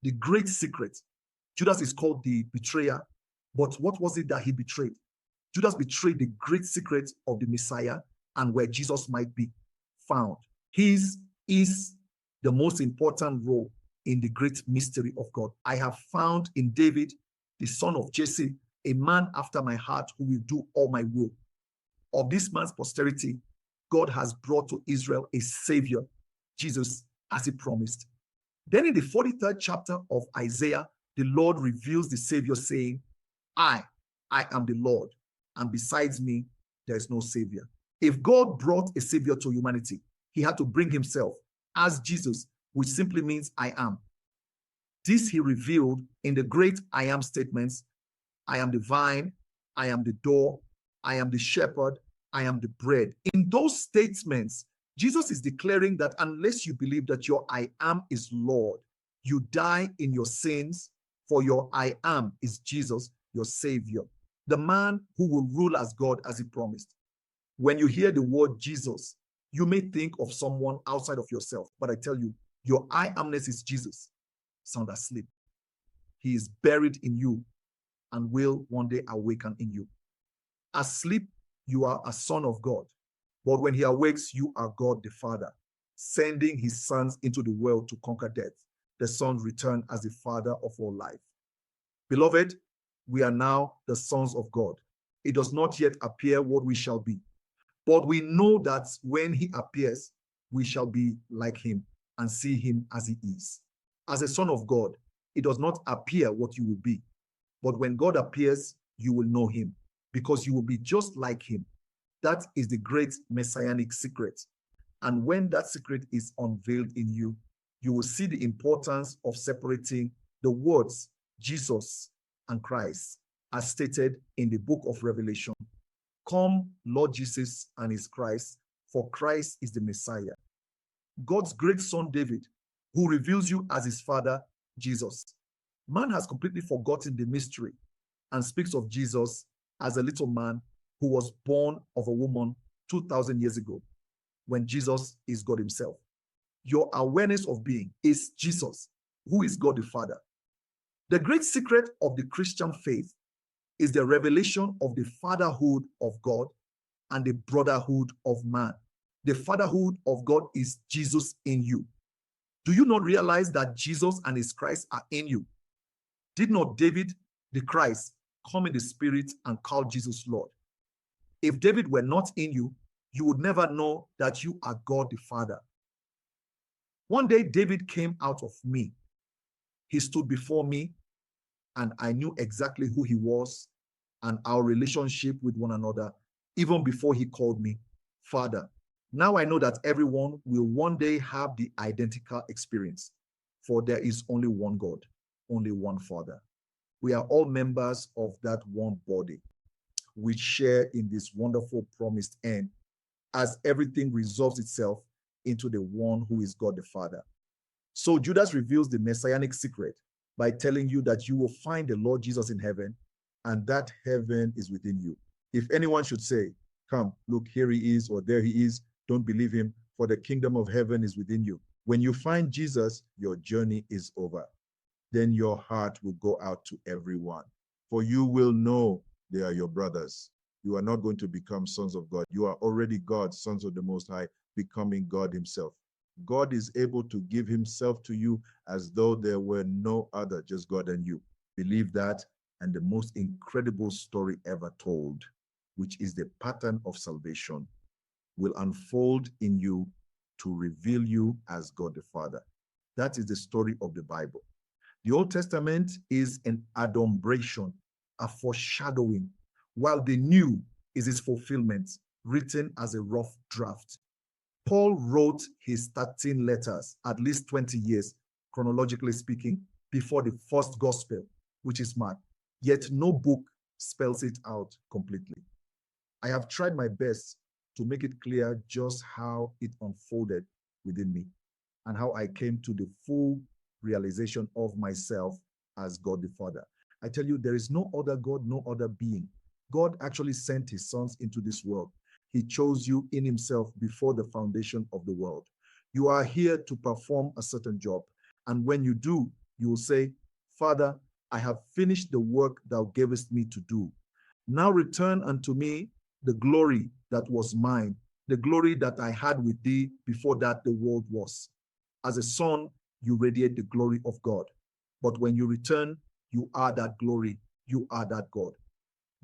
The great secret. Judas is called the betrayer, but what was it that he betrayed? Judas betrayed the great secret of the Messiah and where Jesus might be found. His is the most important role in the great mystery of God. I have found in David, the son of Jesse, a man after my heart who will do all my will. Of this man's posterity, God has brought to Israel a savior, Jesus, as he promised. Then in the 43rd chapter of Isaiah, the Lord reveals the savior saying, I am the Lord, and besides me, there is no savior. If God brought a savior to humanity, he had to bring himself as Jesus, which simply means I am. This he revealed in the great I am statements. I am the vine, I am the door, I am the shepherd, I am the bread. In those statements, Jesus is declaring that unless you believe that your I am is Lord, you die in your sins, for your I am is Jesus, your Savior, the man who will rule as God as he promised. When you hear the word Jesus, you may think of someone outside of yourself, but I tell you, your I amness is Jesus, sound asleep. He is buried in you and will one day awaken in you. Asleep, you are a son of God. But when he awakes, you are God the Father, sending his sons into the world to conquer death. The sons return as the Father of all life. Beloved, we are now the sons of God. It does not yet appear what we shall be. But we know that when he appears, we shall be like him and see him as he is. As a son of God, it does not appear what you will be. But when God appears, you will know him because you will be just like him. That is the great messianic secret. And when that secret is unveiled in you, you will see the importance of separating the words Jesus and Christ as stated in the book of Revelation. Come, Lord Jesus and his Christ, for Christ is the Messiah. God's great son David, who reveals you as his father, Jesus. Man has completely forgotten the mystery and speaks of Jesus as a little man who was born of a woman 2,000 years ago, when Jesus is God himself. Your awareness of being is Jesus, who is God the Father. The great secret of the Christian faith is the revelation of the fatherhood of God and the brotherhood of man. The fatherhood of God is Jesus in you. Do you not realize that Jesus and his Christ are in you? Did not David, the Christ, come in the spirit and call Jesus Lord? If David were not in you, you would never know that you are God the Father. One day, David came out of me. He stood before me, and I knew exactly who he was and our relationship with one another, even before he called me Father. Now I know that everyone will one day have the identical experience, for there is only one God, only one Father. We are all members of that one body. We share in this wonderful promised end as everything resolves itself into the one who is God the Father. So Judas reveals the messianic secret by telling you that you will find the Lord Jesus in heaven, and that heaven is within you. If anyone should say, come, look, here he is, or there he is, don't believe him, for the kingdom of heaven is within you. When you find Jesus, your journey is over. Then your heart will go out to everyone, for you will know they are your brothers. You are not going to become sons of God. You are already God, sons of the Most High, becoming God himself. God is able to give himself to you as though there were no other, just God and you. Believe that, and the most incredible story ever told, which is the pattern of salvation, will unfold in you to reveal you as God the Father. That is the story of the Bible. The Old Testament is an adumbration, a foreshadowing, while the New is its fulfillment, written as a rough draft. Paul wrote his 13 letters at least 20 years, chronologically speaking, before the first gospel, which is Mark. Yet no book spells it out completely. I have tried my best to make it clear just how it unfolded within me and how I came to the full realization of myself as God the Father. I tell you, there is no other God, no other being. God actually sent his sons into this world. He chose you in himself before the foundation of the world. You are here to perform a certain job. And when you do, You will say, Father, I have finished the work thou gavest me to do. Now return unto me the glory that was mine, the glory that I had with thee before that the world was. As a son, you radiate the glory of God. But when you return, you are that glory. You are that God.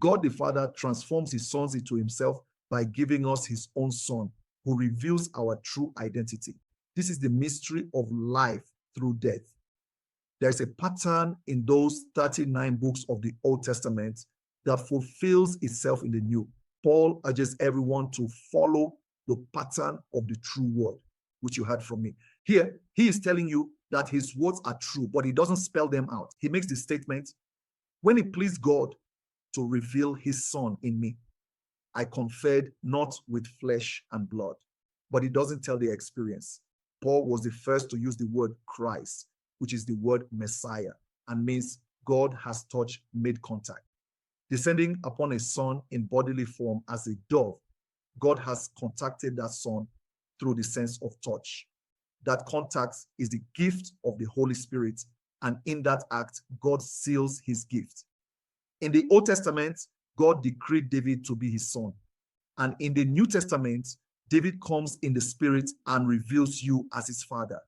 God the Father transforms his sons into himself by giving us his own son, who reveals our true identity. This is the mystery of life through death. There's a pattern in those 39 books of the Old Testament that fulfills itself in the New. Paul urges everyone to follow the pattern of the true word, which you heard from me. Here, he is telling you that his words are true, but he doesn't spell them out. He makes the statement, when it pleased God to reveal his son in me, I conferred not with flesh and blood. But he doesn't tell the experience. Paul was the first to use the word Christ, which is the word Messiah, and means God has touched, made contact. Descending upon a son in bodily form as a dove, God has contacted that son through the sense of touch. That contact is the gift of the Holy Spirit, and in that act, God seals his gift. In the Old Testament, God decreed David to be his son. And in the New Testament, David comes in the Spirit and reveals you as his father.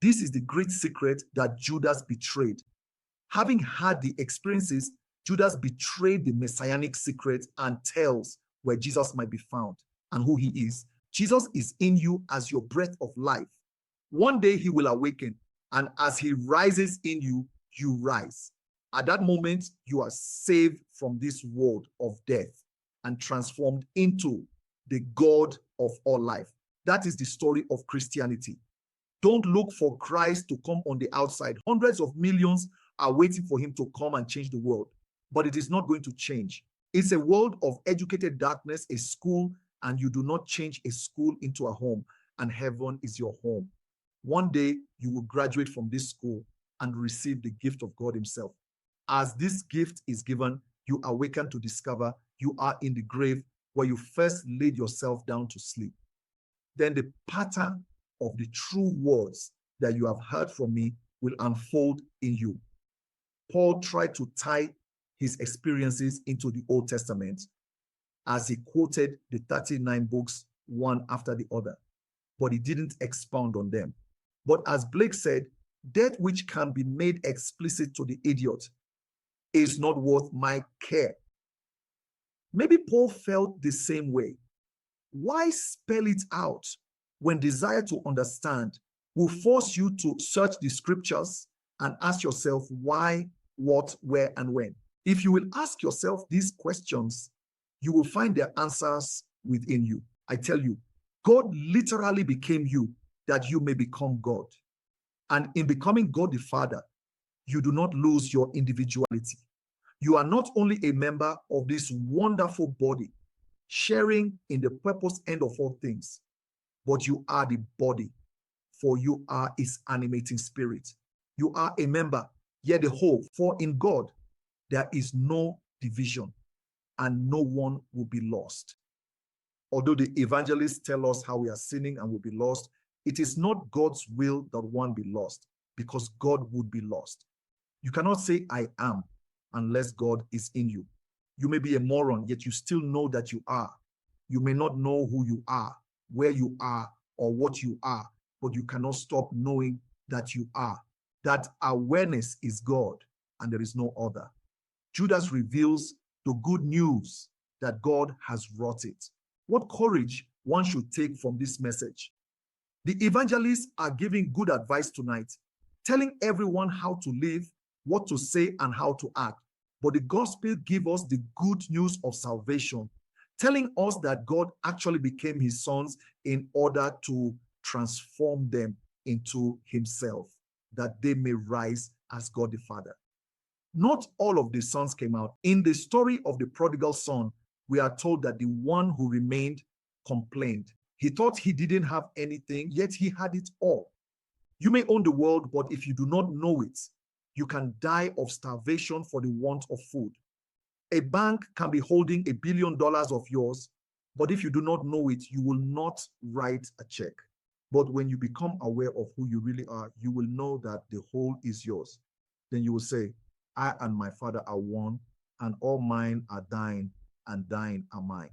This is the great secret that Judas betrayed. Having had the experiences, Judas betrayed the messianic secret and tells where Jesus might be found and who he is. Jesus is in you as your breath of life. One day he will awaken, and as he rises in you, you rise. At that moment, you are saved from this world of death and transformed into the God of all life. That is the story of Christianity. Don't look for Christ to come on the outside. Hundreds of millions are waiting for him to come and change the world, but it is not going to change. It's a world of educated darkness, a school, and you do not change a school into a home, and heaven is your home. One day, you will graduate from this school and receive the gift of God himself. As this gift is given, you awaken to discover you are in the grave where you first laid yourself down to sleep. Then the pattern of the true words that you have heard from me will unfold in you. Paul tried to tie his experiences into the Old Testament as he quoted the 39 books one after the other, but he didn't expound on them. But as Blake said, that which can be made explicit to the idiot is not worth my care. Maybe Paul felt the same way. Why spell it out when desire to understand will force you to search the scriptures and ask yourself why, what, where, and when? If you will ask yourself these questions, you will find their answers within you. I tell you, God literally became you that you may become God. And in becoming God the Father, you do not lose your individuality. You are not only a member of this wonderful body, sharing in the purpose end of all things, but you are the body, for you are his animating spirit. You are a member, yet the whole, for in God there is no division, and no one will be lost. Although the evangelists tell us how we are sinning and will be lost, it is not God's will that one be lost, because God would be lost. You cannot say, I am, unless God is in you. You may be a moron, yet you still know that you are. You may not know who you are, where you are, or what you are, but you cannot stop knowing that you are. That awareness is God, and there is no other. Judas reveals the good news that God has wrought it. What courage one should take from this message. The evangelists are giving good advice tonight, telling everyone how to live, what to say, and how to act. But the gospel gives us the good news of salvation, telling us that God actually became his sons in order to transform them into himself, that they may rise as God the Father. Not all of the sons came out. In the story of the prodigal son, we are told that the one who remained complained. He thought he didn't have anything, yet he had it all. You may own the world, but if you do not know it, you can die of starvation for the want of food. A bank can be holding $1 billion of yours, but if you do not know it, you will not write a check. But when you become aware of who you really are, you will know that the whole is yours. then you will say, I and my Father are one, and all mine are thine, and thine are mine.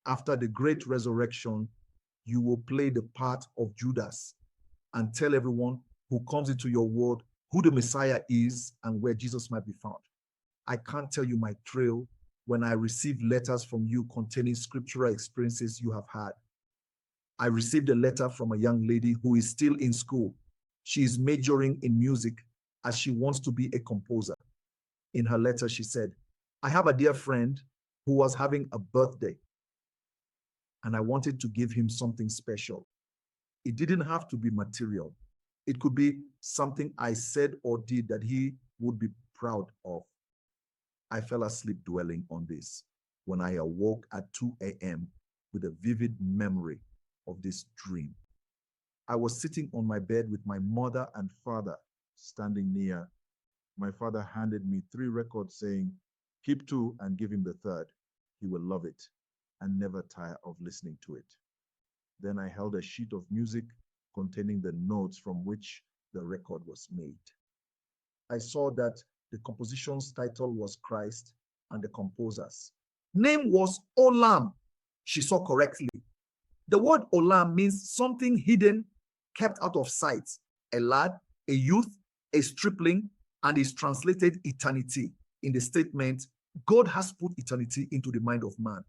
After the great resurrection, you will play the part of Judas and tell everyone who comes into your world who the Messiah is and where Jesus might be found. I can't tell you my thrill when I receive letters from you containing scriptural experiences you have had. I received a letter from a young lady who is still in school. She is majoring in music as she wants to be a composer. In her letter, she said, I have a dear friend who was having a birthday, and I wanted to give him something special. It didn't have to be material. It could be something I said or did that he would be proud of. I fell asleep dwelling on this when I awoke at 2 a.m. with a vivid memory of this dream. I was sitting on my bed with my mother and father standing near. My father handed me 3 records saying, keep 2 and give him the 3rd. He will love it and never tire of listening to it. Then I held a sheet of music containing the notes from which the record was made. I saw that the composition's title was Christ and the composer's name was Olam. She saw correctly. The word Olam means something hidden, kept out of sight. A lad, a youth, a stripling, and is translated eternity in the statement, God has put eternity into the mind of man.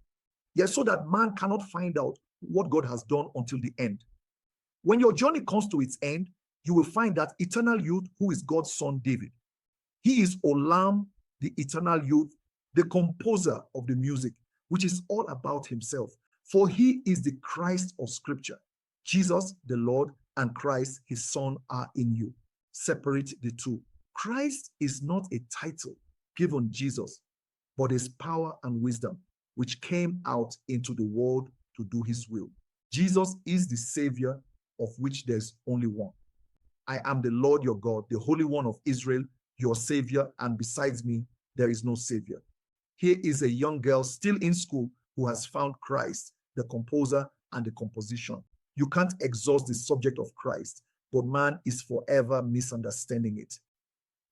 Yes, so that man cannot find out what God has done until the end. When your journey comes to its end, you will find that eternal youth, who is God's son David, he is Olam, the eternal youth, the composer of the music, which is all about himself. For he is the Christ of Scripture. Jesus, the Lord, and Christ, his son, are in you. Separate the two. Christ is not a title given Jesus, but his power and wisdom, which came out into the world to do his will. Jesus is the Savior, of which there's only one. I am the Lord your God, the Holy One of Israel, your Savior, and besides me, there is no Savior. Here is a young girl still in school who has found Christ, the composer and the composition. You can't exhaust the subject of Christ, but man is forever misunderstanding it.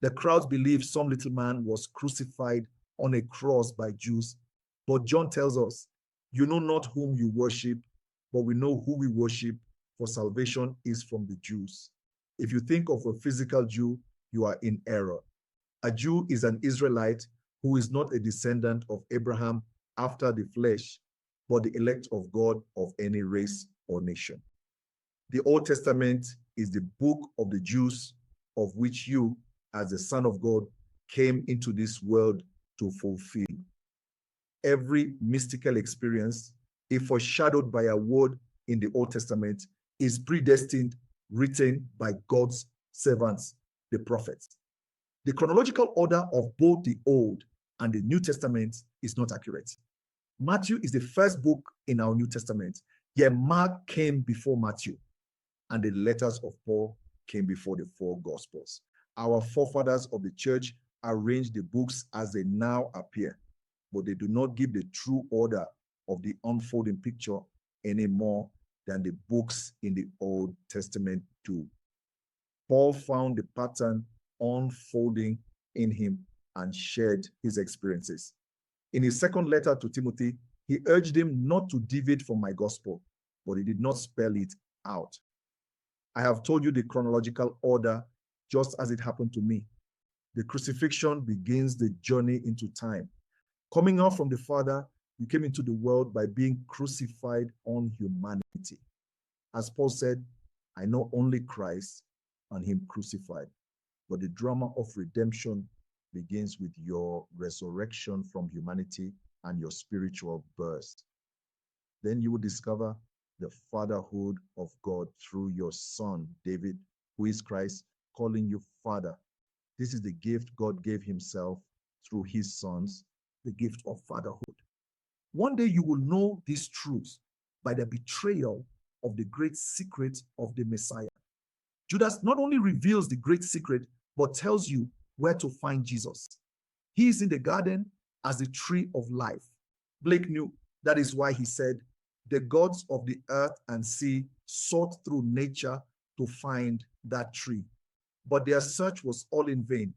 The crowds believe some little man was crucified on a cross by Jews, but John tells us, you know not whom you worship, but we know who we worship, for salvation is from the Jews. If you think of a physical Jew, you are in error. A Jew is an Israelite who is not a descendant of Abraham after the flesh, but the elect of God of any race or nation. The Old Testament is the book of the Jews, of which you, as the Son of God, came into this world to fulfill. Every mystical experience, if foreshadowed by a word in the Old Testament, is predestined, written by God's servants, the prophets. The chronological order of both the Old and the New Testament is not accurate. Matthew is the first book in our New Testament, yet Mark came before Matthew, and the letters of Paul came before the 4 Gospels. Our forefathers of the church arranged the books as they now appear, but they do not give the true order of the unfolding picture any more than the books in the Old Testament do. Paul found the pattern unfolding in him and shared his experiences. In his second letter to Timothy, he urged him not to deviate from my gospel, but he did not spell it out. I have told you the chronological order just as it happened to me. The crucifixion begins the journey into time. Coming out from the Father, you came into the world by being crucified on humanity. As Paul said, I know only Christ and him crucified. But the drama of redemption begins with your resurrection from humanity and your spiritual birth. Then you will discover the fatherhood of God through your son, David, who is Christ, calling you Father. This is the gift God gave himself through his sons, the gift of fatherhood. One day you will know these truths by the betrayal of the great secret of the Messiah. Judas not only reveals the great secret, but tells you where to find Jesus. He is in the garden as the tree of life. Blake knew that is why he said, the gods of the earth and sea sought through nature to find that tree. But their search was all in vain,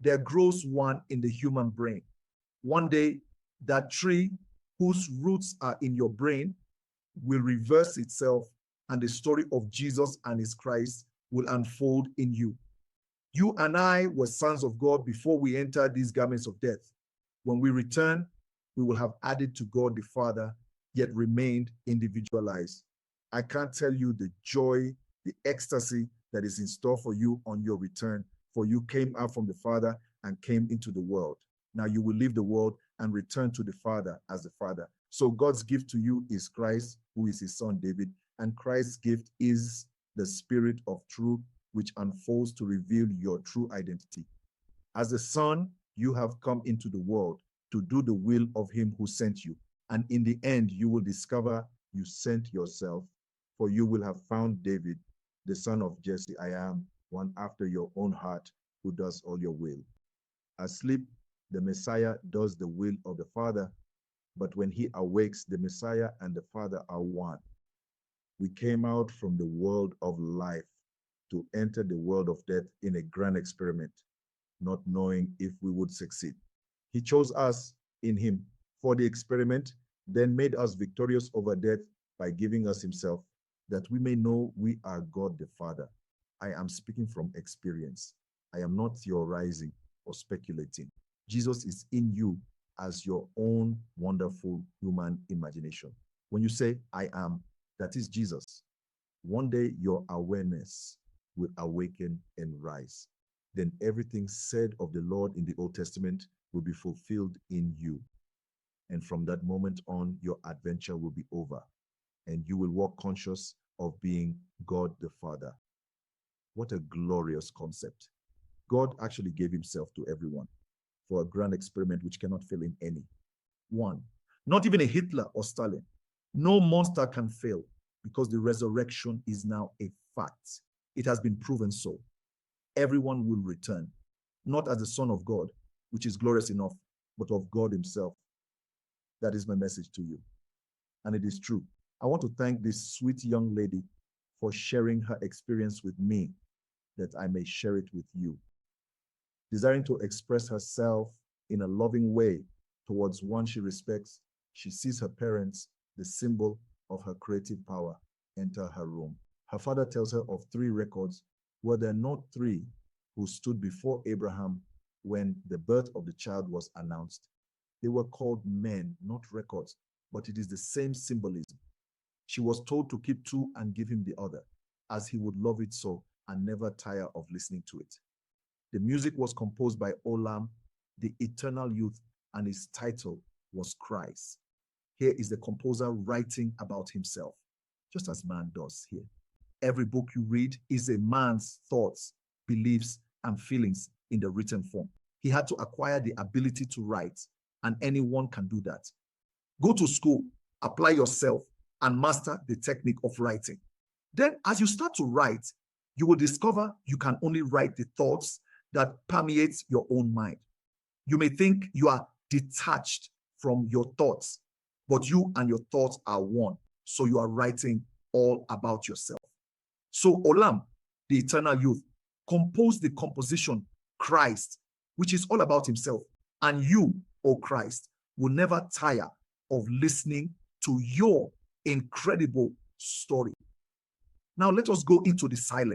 there grows one in the human brain. One day, that tree whose roots are in your brain will reverse itself, and the story of Jesus and his Christ will unfold in you. You and I were sons of God before we entered these garments of death. When we return, we will have added to God the Father, yet remained individualized. I can't tell you the joy, the ecstasy that is in store for you on your return, for you came out from the Father and came into the world. Now you will leave the world and return to the Father as the Father. So God's gift to you is Christ, who is his son David, and Christ's gift is the Spirit of truth, which unfolds to reveal your true identity. As a son, you have come into the world to do the will of him who sent you. And in the end, you will discover you sent yourself, for you will have found David, the son of Jesse. I am one after your own heart, who does all your will. Asleep, the Messiah does the will of the Father, but when he awakes, the Messiah and the Father are one. We came out from the world of life to enter the world of death in a grand experiment, not knowing if we would succeed. He chose us in him for the experiment, then made us victorious over death by giving us himself, that we may know we are God the Father. I am speaking from experience. I am not theorizing or speculating. Jesus is in you as your own wonderful human imagination. When you say, I am, that is Jesus. One day your awareness will awaken and rise. Then everything said of the Lord in the Old Testament will be fulfilled in you. And from that moment on, your adventure will be over, and you will walk conscious of being God the Father. What a glorious concept. God actually gave himself to everyone for a grand experiment which cannot fail in any one. Not even a Hitler or Stalin. No monster can fail, because the resurrection is now a fact. It has been proven so. Everyone will return, not as the Son of God, which is glorious enough, but of God himself. That is my message to you. And it is true. I want to thank this sweet young lady for sharing her experience with me, that I may share it with you. Desiring to express herself in a loving way towards one she respects, she sees her parents, the symbol of her creative power, enter her room. Her father tells her of 3 records. Were there not 3 who stood before Abraham when the birth of the child was announced? They were called men, not records, but it is the same symbolism. She was told to keep 2 and give him the other, as he would love it so and never tire of listening to it. The music was composed by Olam, the eternal youth, and his title was Christ. Here is the composer writing about himself, just as man does here. Every book you read is a man's thoughts, beliefs, and feelings in the written form. He had to acquire the ability to write, and anyone can do that. Go to school, apply yourself, and master the technique of writing. Then, as you start to write, you will discover you can only write the thoughts that permeate your own mind. You may think you are detached from your thoughts, but you and your thoughts are one. So you are writing all about yourself. So Olam, the eternal youth, composed the composition Christ, which is all about himself. And you, O Christ, will never tire of listening to your incredible story. Now let us go into the silence